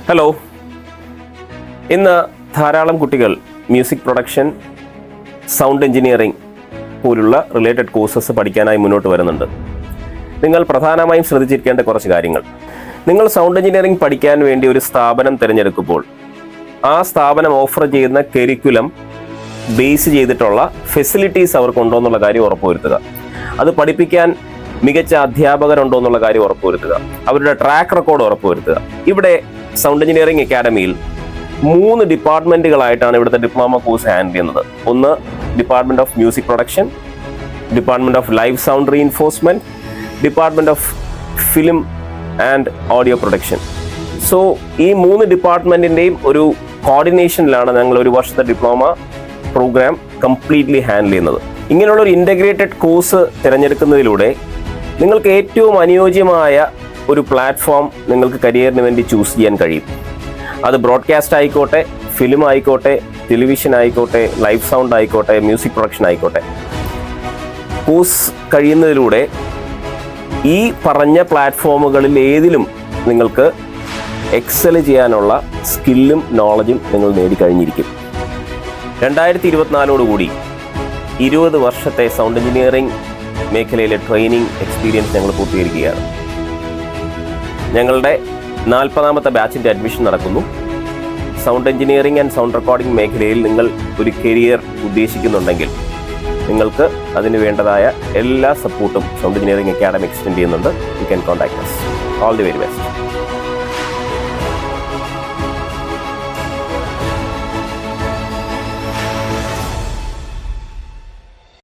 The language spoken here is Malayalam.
ഹലോ. ഇന്ന് ധാരാളം കുട്ടികൾ മ്യൂസിക് പ്രൊഡക്ഷൻ, സൗണ്ട് എഞ്ചിനീയറിംഗ് പോലുള്ള റിലേറ്റഡ് കോഴ്സസ് പഠിക്കാനായി മുന്നോട്ട് വരുന്നുണ്ട്. നിങ്ങൾ പ്രധാനമായും ശ്രദ്ധിച്ചിരിക്കേണ്ട കുറച്ച് കാര്യങ്ങൾ. നിങ്ങൾ സൗണ്ട് എഞ്ചിനീയറിംഗ് പഠിക്കാൻ വേണ്ടി ഒരു സ്ഥാപനം തിരഞ്ഞെടുക്കുമ്പോൾ ആ സ്ഥാപനം ഓഫർ ചെയ്യുന്ന കരിക്കുലം ബേസ് ചെയ്തിട്ടുള്ള ഫെസിലിറ്റീസ് അവർക്കുണ്ടോ എന്നുള്ള കാര്യം ഉറപ്പുവരുത്തുക. അത് പഠിപ്പിക്കാൻ മികച്ച അധ്യാപകരുണ്ടോ എന്നുള്ള കാര്യം ഉറപ്പുവരുത്തുക. അവരുടെ ട്രാക്ക് റെക്കോർഡ് ഉറപ്പുവരുത്തുക. ഇവിടെ സൗണ്ട് എഞ്ചിനീയറിംഗ് അക്കാഡമിയിൽ 3 ഡിപ്പാർട്ട്മെന്റുകളായിട്ടാണ് ഇവിടുത്തെ ഡിപ്ലോമ കോഴ്സ് ഹാൻഡിൽ ചെയ്യുന്നത്. ഒന്ന് department of music production, department of live sound reinforcement, department of film and audio production. So ഈ 3 ഡിപ്പാർട്ട്മെന്റിന്റെയും ഒരു കോർഡിനേഷനിലാണ് ഞങ്ങൾ ഒരു വർഷത്തെ ഡിപ്ലോമ പ്രോഗ്രാം കംപ്ലീറ്റ്ലി ഹാൻഡിൽ ചെയ്യുന്നത്. ഇങ്ങനെയുള്ള ഒരു ഇൻ്റഗ്രേറ്റഡ് കോഴ്സ് തിരഞ്ഞെടുക്കുന്നതിലൂടെ നിങ്ങൾക്ക് ഏറ്റവും അനുയോജ്യമായ ഒരു പ്ലാറ്റ്ഫോം നിങ്ങൾക്ക് കരിയറിന് വേണ്ടി ചൂസ് ചെയ്യാൻ കഴിയും. അത് ബ്രോഡ്കാസ്റ്റ് ആയിക്കോട്ടെ, ഫിലിം ആയിക്കോട്ടെ, ടെലിവിഷൻ ആയിക്കോട്ടെ, ലൈവ് സൗണ്ട് ആയിക്കോട്ടെ, മ്യൂസിക് പ്രൊഡക്ഷൻ ആയിക്കോട്ടെ. കോഴ്സ് കഴിയുന്നതിലൂടെ ഈ പറഞ്ഞ പ്ലാറ്റ്ഫോമുകളിൽ ഏതിലും നിങ്ങൾക്ക് എക്സൽ ചെയ്യാനുള്ള സ്കില്ലും നോളജും നിങ്ങൾ നേടിക്കഴിഞ്ഞിരിക്കും. 2024 20 വർഷത്തെ സൗണ്ട് എഞ്ചിനീയറിംഗ് മേഖലയിലെ ട്രെയിനിങ് എക്സ്പീരിയൻസ് ഞങ്ങൾ പൂർത്തീകരിക്കുകയാണ്. ഞങ്ങളുടെ 40ാമത്തെ ബാച്ചിൻ്റെ അഡ്മിഷൻ നടക്കുന്നു. Sound engineering and sound recording മേഖലയിൽ നിങ്ങൾ ഒരു കരിയർ ഉദ്ദേശിക്കുന്നുണ്ടെങ്കിൽ നിങ്ങൾക്ക് അതിന് വേണ്ടതായ എല്ലാ സപ്പോർട്ടും സൗണ്ട് എഞ്ചിനീയറിംഗ് അക്കാഡമി എക്സ്റ്റെൻഡ് ചെയ്യുന്നുണ്ട്. You can contact us. All the very best.